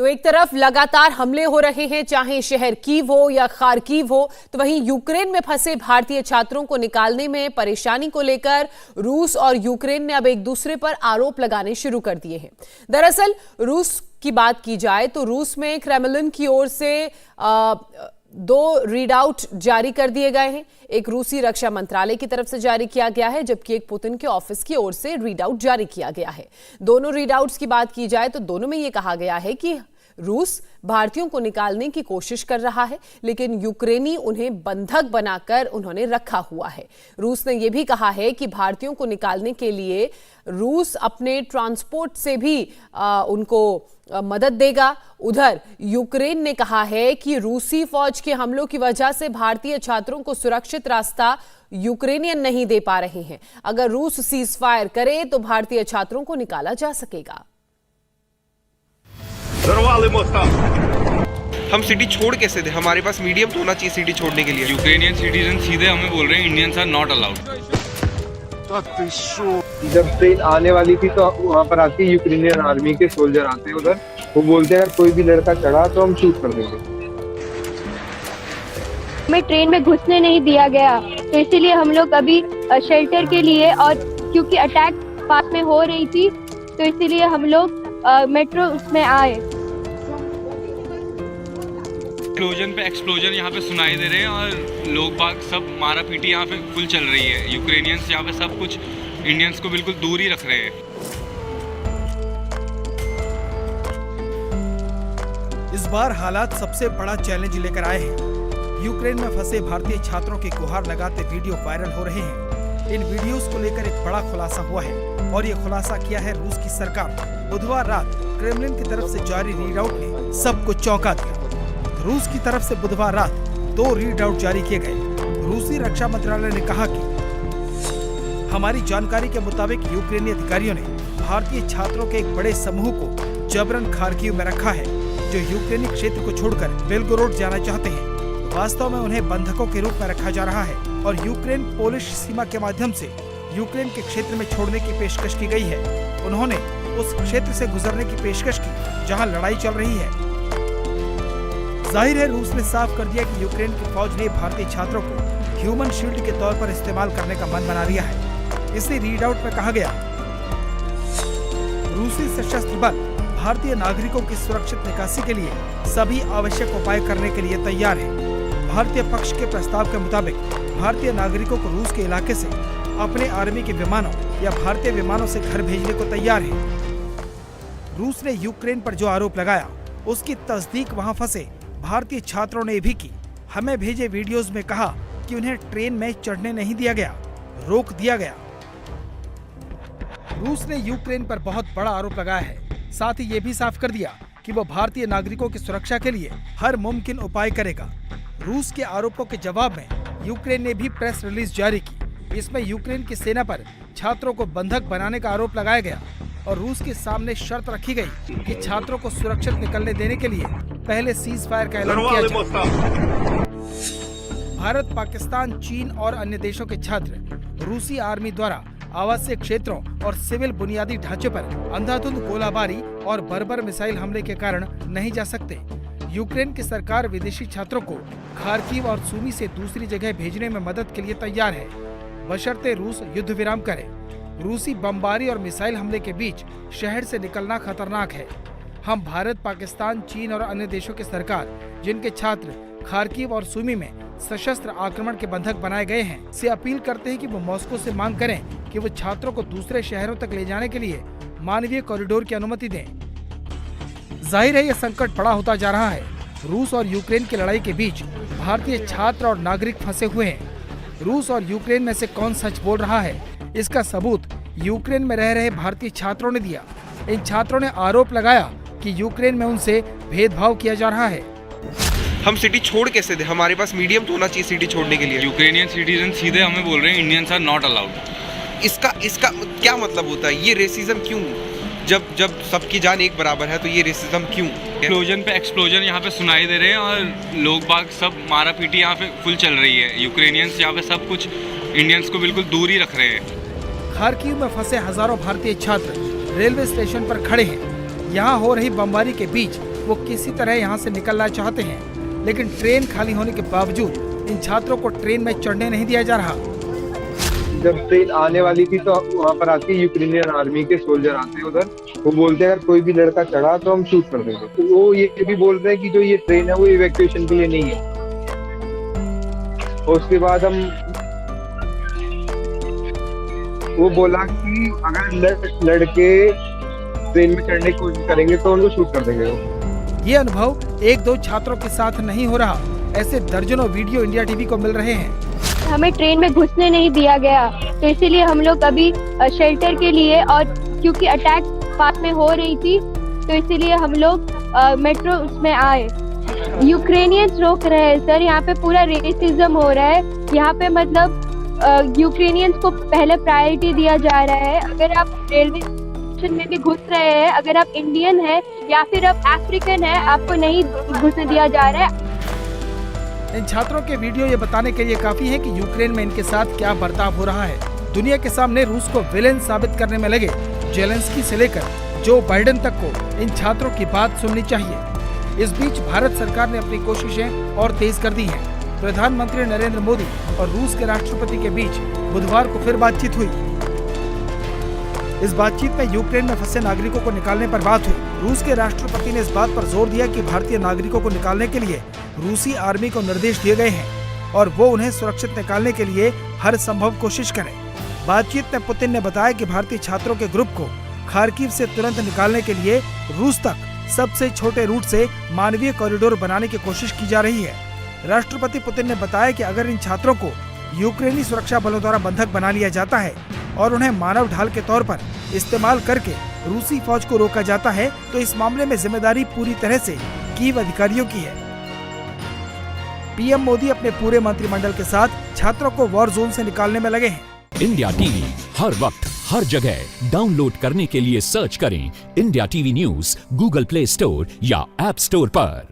तो एक तरफ लगातार हमले हो रहे हैं, चाहे शहर कीव हो या खार्किव हो, तो वहीं यूक्रेन में फंसे भारतीय छात्रों को निकालने में परेशानी को लेकर रूस और यूक्रेन ने अब एक दूसरे पर आरोप लगाने शुरू कर दिए हैं। दरअसल रूस की बात की जाए तो रूस में क्रेमलिन की ओर से 2 रीडआउट जारी कर दिए गए हैं। एक रूसी रक्षा मंत्रालय की तरफ से जारी किया गया है, जबकि एक पुतिन के ऑफिस की ओर से रीडआउट जारी किया गया है। दोनों रीडआउट्स की बात की जाए तो दोनों में यह कहा गया है कि रूस भारतीयों को निकालने की कोशिश कर रहा है, लेकिन यूक्रेनी उन्हें बंधक बनाकर उन्होंने रखा हुआ है। रूस ने यह भी कहा है कि भारतीयों को निकालने के लिए रूस अपने ट्रांसपोर्ट से भी उनको मदद देगा। उधर यूक्रेन ने कहा है कि रूसी फौज के हमलों की वजह से भारतीय छात्रों को सुरक्षित रास्ता यूक्रेनियन नहीं दे पा रहे हैं। अगर रूस सीज फायर करे तो भारतीय छात्रों को निकाला जा सकेगा। हम सिटी छोड़ कैसे थे? हमारे पास मीडियम तो होना चाहिए सिटी छोड़ने के लिए। यूक्रेनियन सिटीजन सीधे हमें बोल रहे हैं इंडियंस आर नॉट अलाउड। जब ट्रेन आने वाली थी तो वहाँ पर आती यूक्रेनियन आर्मी के सोल्जर आते हैं उधर, वो बोलते हैं अगर कोई भी लड़का चढ़ा तो हम शूट कर देंगे। हमें ट्रेन में घुसने नहीं दिया गया, तो इसीलिए हम लोग अभी शेल्टर के लिए, और क्योंकि अटैक पास में हो रही थी तो इसीलिए हम लोग मेट्रो उसमें आए। एक्सप्लोजन पे एक्सप्लोजन यहाँ पे सुनाई दे रहे हैं और लोग बाग सब मारा पीटी यहाँ पे फुल चल रही है। यूक्रेनियंस यहाँ पे सब कुछ इंडियंस को बिल्कुल दूर ही रख रहे हैं। इस बार हालात सबसे बड़ा चैलेंज लेकर आए हैं। यूक्रेन में फंसे भारतीय छात्रों की गुहार लगाते वीडियो वायरल हो रहे हैं। इन वीडियोस को लेकर एक बड़ा खुलासा हुआ है और ये खुलासा किया है रूस की सरकार। बुधवार रात क्रेमलिन की तरफ से जारी रीडआउट ने सबको चौंका दिया। रूस की तरफ से बुधवार रात 2 रीडआउट जारी किए गए। रूसी रक्षा मंत्रालय ने कहा कि हमारी जानकारी के मुताबिक यूक्रेनी अधिकारियों ने भारतीय छात्रों के एक बड़े समूह को जबरन खार्किव में रखा है, जो यूक्रेनी क्षेत्र को छोड़कर बेलगोरोड जाना चाहते हैं। वास्तव में उन्हें बंधकों के रूप में रखा जा रहा है और यूक्रेन पोलिश सीमा के माध्यम से यूक्रेन के क्षेत्र में छोड़ने की पेशकश की गई है। उन्होंने उस क्षेत्र से गुजरने की पेशकश की जहां लड़ाई चल रही है। जाहिर है रूस ने साफ कर दिया कि यूक्रेन की फौज ने भारतीय छात्रों को ह्यूमन शील्ड के तौर पर इस्तेमाल करने का मन बना लिया है। इसी रीडआउट में कहा गया, रूसी सशस्त्र बल भारतीय नागरिकों की सुरक्षित निकासी के लिए सभी आवश्यक उपाय करने के लिए तैयार है। भारतीय पक्ष के प्रस्ताव के मुताबिक भारतीय नागरिकों को रूस के इलाके से अपने आर्मी के विमानों या भारतीय विमानों से घर भेजने को तैयार है। रूस ने यूक्रेन पर जो आरोप लगाया उसकी तस्दीक वहां फंसे भारतीय छात्रों ने भी की। हमें भेजे वीडियोस में कहा कि उन्हें ट्रेन में चढ़ने नहीं दिया गया, रोक दिया गया। रूस ने यूक्रेन पर बहुत बड़ा आरोप लगाया है। साथ ही ये भी साफ कर दिया कि वो भारतीय नागरिकों की सुरक्षा के लिए हर मुमकिन उपाय करेगा। रूस के आरोपों के जवाब में यूक्रेन ने भी प्रेस रिलीज जारी की। इसमें यूक्रेन की सेना पर छात्रों को बंधक बनाने का आरोप लगाया गया और रूस के सामने शर्त रखी गई कि छात्रों को सुरक्षित निकलने देने के लिए पहले सीज फायर का ऐलान किया जाए। भारत, पाकिस्तान, चीन और अन्य देशों के छात्र रूसी आर्मी द्वारा आवासीय क्षेत्रों और सिविल बुनियादी ढांचे पर अंधाधुंध गोलाबारी और बर्बर मिसाइल हमले के कारण नहीं जा सकते। यूक्रेन की सरकार विदेशी छात्रों को खार्किव और सूमी से दूसरी जगह भेजने में मदद के लिए तैयार है, बशर्ते रूस युद्ध विराम करे। रूसी बमबारी और मिसाइल हमले के बीच शहर से निकलना खतरनाक है। हम भारत, पाकिस्तान, चीन और अन्य देशों की सरकार जिनके छात्र खार्किव और सूमी में सशस्त्र आक्रमण के बंधक बनाए गए हैं से अपील करते हैं कि वो मॉस्को से मांग करें कि वो छात्रों को दूसरे शहरों तक ले जाने के लिए मानवीय कॉरिडोर की अनुमति दें। जाहिर है यह संकट बड़ा होता जा रहा है। रूस और यूक्रेन की लड़ाई के बीच भारतीय छात्र और नागरिक फंसे हुए हैं। रूस और यूक्रेन में से कौन सच बोल रहा है, इसका सबूत यूक्रेन में रह रहे भारतीय छात्रों ने दिया। इन छात्रों ने आरोप लगाया कि यूक्रेन में उनसे भेदभाव किया जा रहा है। हम सिटी छोड़ कैसे थे? हमारे पास मीडियम तो होना चाहिए सिटी छोड़ने के लिए। यूक्रेनियन सिटीजन सीधे हमें बोल रहे हैं इंडियंस आर नॉट अलाउड। इसका क्या मतलब होता है? ये रेसिज्म क्यों? जब सबकी जान एक बराबर है तो ये रेसिज्म क्यों? एक्सप्लोजन पे एक्सप्लोजन यहाँ पे सुनाई दे रहे हैं और लोग बाग सब मारा पीटी यहाँ पे फुल चल रही है। यूक्रेनियंस यहाँ पे सब कुछ इंडियंस को बिल्कुल दूर ही रख रहे हैं। खार्किव में फंसे हजारों भारतीय छात्र रेलवे स्टेशन पर खड़े हैं। यहाँ हो रही बमबारी के बीच वो किसी तरह यहाँ से निकलना चाहते हैं, लेकिन ट्रेन खाली होने के बावजूद इन छात्रों को ट्रेन में चढ़ने नहीं दिया जा रहा। जब ट्रेन आने वाली थी तो वहाँ पर आती यूक्रेनियन आर्मी के सोल्जर आते हैं उधर, वो बोलते हैं अगर कोई भी लड़का चढ़ा तो हम शूट कर देंगे। तो वो ये भी बोल रहे हैं कि जो ये ट्रेन है वो इवैक्यूएशन के लिए नहीं है। और उसके बाद वो बोला कि अगर लड़के ट्रेन में चढ़ने की कोशिश करेंगे तो उनको शूट कर देंगे। ये अनुभव एक दो छात्रों के साथ नहीं हो रहा, ऐसे दर्जनों वीडियो इंडिया टीवी को मिल रहे हैं। हमें ट्रेन में घुसने नहीं दिया गया, तो इसीलिए हम लोग अभी शेल्टर के लिए, और क्योंकि अटैक पास में हो रही थी तो इसीलिए हम लोग मेट्रो उसमें आए। यूक्रेनियंस रोक रहे हैं सर, यहाँ पे पूरा रेसिज्म हो रहा है। यहाँ पे मतलब यूक्रेनियंस को पहले प्रायोरिटी दिया जा रहा है। अगर आप रेलवे स्टेशन में भी घुस रहे हैं, अगर आप इंडियन है या फिर आप अफ्रीकन है, आपको नहीं घुसने दिया जा रहा है। इन छात्रों के वीडियो ये बताने के लिए काफी है कि यूक्रेन में इनके साथ क्या बर्ताव हो रहा है। दुनिया के सामने रूस को विलेन साबित करने में लगे जेलेंस्की से लेकर जो बाइडेन तक को इन छात्रों की बात सुननी चाहिए। इस बीच भारत सरकार ने अपनी कोशिशें और तेज कर दी हैं। प्रधानमंत्री नरेंद्र मोदी और रूस के राष्ट्रपति के बीच बुधवार को फिर बातचीत हुई। इस बातचीत में यूक्रेन में फंसे नागरिकों को निकालने पर बात हुई। रूस के राष्ट्रपति ने इस बात पर जोर दिया कि भारतीय नागरिकों को निकालने के लिए रूसी आर्मी को निर्देश दिए गए हैं और वो उन्हें सुरक्षित निकालने के लिए हर संभव कोशिश करें। बातचीत में पुतिन ने बताया कि भारतीय छात्रों के ग्रुप को खार्किव से तुरंत निकालने के लिए रूस तक सबसे छोटे रूट से मानवीय कॉरिडोर बनाने की कोशिश की जा रही है। राष्ट्रपति पुतिन ने बताया कि अगर इन छात्रों को यूक्रेनी सुरक्षा बलों द्वारा बंधक बना लिया जाता है और उन्हें मानव ढाल के तौर पर इस्तेमाल करके रूसी फौज को रोका जाता है तो इस मामले में जिम्मेदारी पूरी तरह से कीव अधिकारियों की है। पीएम मोदी अपने पूरे मंत्रिमंडल के साथ छात्रों को वॉर जोन से निकालने में लगे हैं। इंडिया टीवी हर वक्त हर जगह डाउनलोड करने के लिए सर्च करें India TV news Google play store या ऐप स्टोर पर।